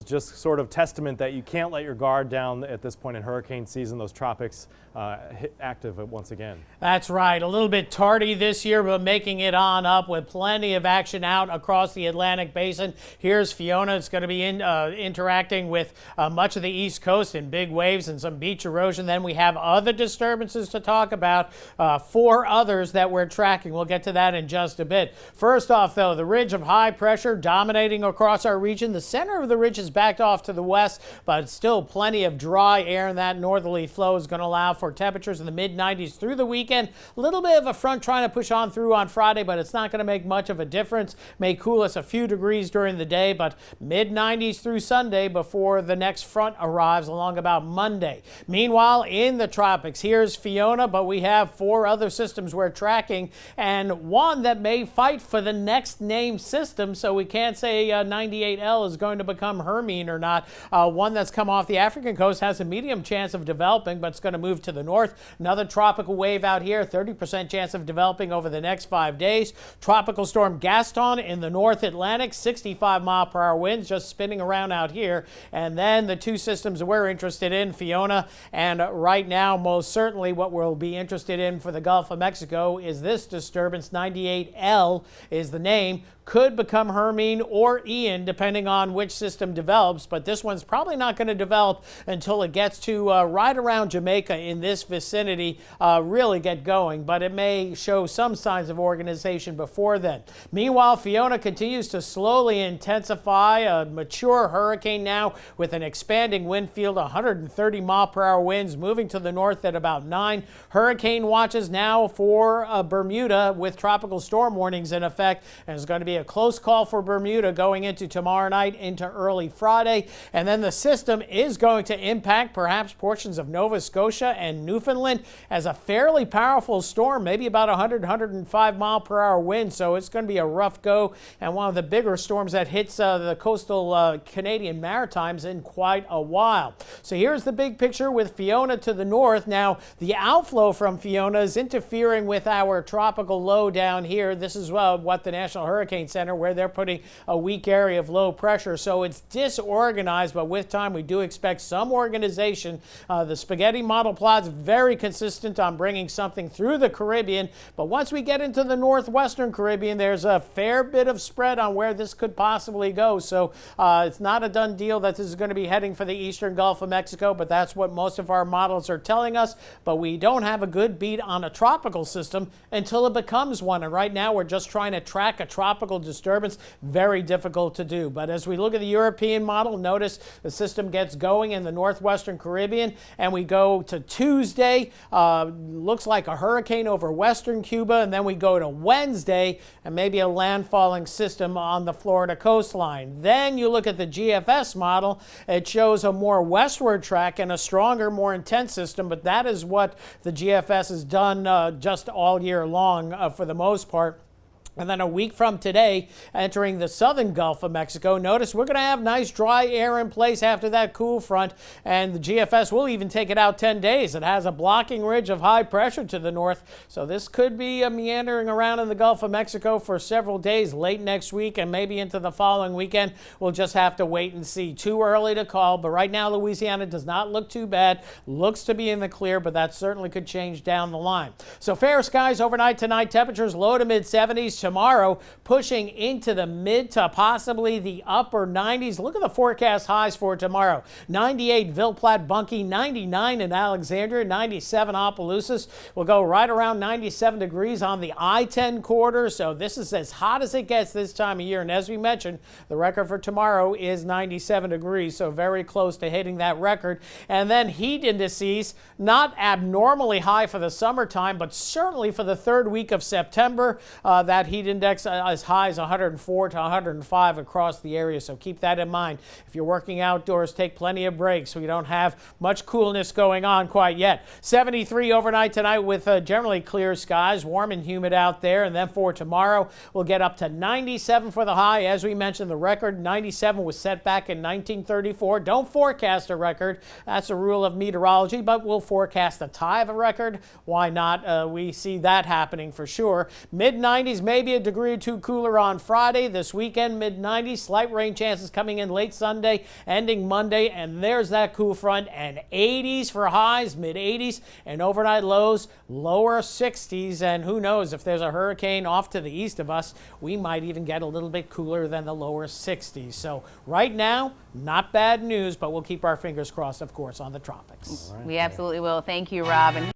just sort of testament that you can't let your guard down at this point in hurricane season. Those tropics active once again. That's right. A little bit tardy this year, but making it on up with plenty of action out across the Atlantic basin. Here's Fiona. It's going to be interacting with much of the East Coast in big waves and some beach erosion. Then we have other disturbances to talk about, 4 others that we're tracking. We'll get to that in just a bit. First off, though, the ridge of high pressure dominating across our region. The center of the ridge is backed off to the west, but still plenty of dry air, and that northerly flow is going to allow for temperatures in the mid-90s through the weekend. A little bit of a front trying to push on through on Friday, but it's not going to make much of a difference. May cool us a few degrees during the day, but mid-90s through Sunday before the next front arrives along about Monday. Meanwhile, in the tropics, here's Fiona, but we have 4 other systems we're tracking, and one that may fight for the next named system, so we can't say 98L is going to become Hermine or not. One that's come off the African coast has a medium chance of developing, but it's going to move to the north. Another tropical wave out here, 30% chance of developing over the next 5 days. Tropical storm Gaston in the North Atlantic, 65-mile-per-hour winds just spinning around out here. And then the 2 systems we're interested in, Fiona, and right now most certainly what we'll be interested in for the Gulf of Mexico is this disturbance. 98L is the name. Could become Hermine or Ian depending on which system develops, but this one's probably not going to develop until it gets to right around Jamaica in this vicinity, really get going, but it may show some signs of organization before then. Meanwhile, Fiona continues to slowly intensify, a mature hurricane now with an expanding wind field, 130-mile-per-hour winds moving to the north at about 9. Hurricane watches now for Bermuda with tropical storm warnings in effect, and it's going to be a close call for Bermuda going into tomorrow night into early Friday. And then the system is going to impact perhaps portions of Nova Scotia and Newfoundland as a fairly powerful storm, maybe about 105-mile-per-hour wind. So it's going to be a rough go and one of the bigger storms that hits the coastal Canadian Maritimes in quite a while. So here's the big picture with Fiona to the north. Now, the outflow from Fiona is interfering with our tropical low down here. This is what the National Hurricane Center, where they're putting a weak area of low pressure. So it's disorganized, but with time we do expect some organization. The spaghetti model plot's very consistent on bringing something through the Caribbean, but once we get into the northwestern Caribbean, there's a fair bit of spread on where this could possibly go. So it's not a done deal that this is going to be heading for the eastern Gulf of Mexico, but that's what most of our models are telling us. But we don't have a good beat on a tropical system until it becomes one, and right now we're just trying to track a tropical disturbance. Very difficult to do. But as we look at the European model, notice the system gets going in the northwestern Caribbean, and we go to Tuesday, looks like a hurricane over western Cuba, and then we go to Wednesday and maybe a landfalling system on the Florida coastline. Then you look at the GFS model. It shows a more westward track and a stronger, more intense system, but that is what the GFS has done just all year long for the most part. And then a week from today, entering the southern Gulf of Mexico, notice we're going to have nice dry air in place after that cool front, and the GFS will even take it out 10 days. It has a blocking ridge of high pressure to the north, so this could be meandering around in the Gulf of Mexico for several days late next week and maybe into the following weekend. We'll just have to wait and see. Too early to call, but right now Louisiana does not look too bad. Looks to be in the clear, but that certainly could change down the line. So fair skies overnight tonight, temperatures low to mid 70s. Tomorrow, pushing into the mid to possibly the upper 90s. Look at the forecast highs for tomorrow. 98 Ville Platte Bunkie, 99 in Alexandria, 97 Opelousas. We'll go right around 97 degrees on the I-10 corridor. So this is as hot as it gets this time of year. And as we mentioned, the record for tomorrow is 97 degrees. So very close to hitting that record. And then heat indices, not abnormally high for the summertime, but certainly for the third week of September, that heat index as high as 104 to 105 across the area. So keep that in mind. If you're working outdoors, take plenty of breaks so you don't have much coolness going on quite yet. 73 overnight tonight with generally clear skies, warm and humid out there. And then for tomorrow, we'll get up to 97 for the high. As we mentioned, the record 97 was set back in 1934. Don't forecast a record. That's a rule of meteorology, but we'll forecast a tie of a record. Why not? We see that happening for sure. Mid 90s may maybe a degree or two cooler on Friday. This weekend, mid-90s. Slight rain chances coming in late Sunday, ending Monday. And there's that cool front. And 80s for highs, mid-80s. And overnight lows, lower 60s. And who knows, if there's a hurricane off to the east of us, we might even get a little bit cooler than the lower 60s. So right now, not bad news, but we'll keep our fingers crossed, of course, on the tropics. We absolutely will. Thank you, Rob.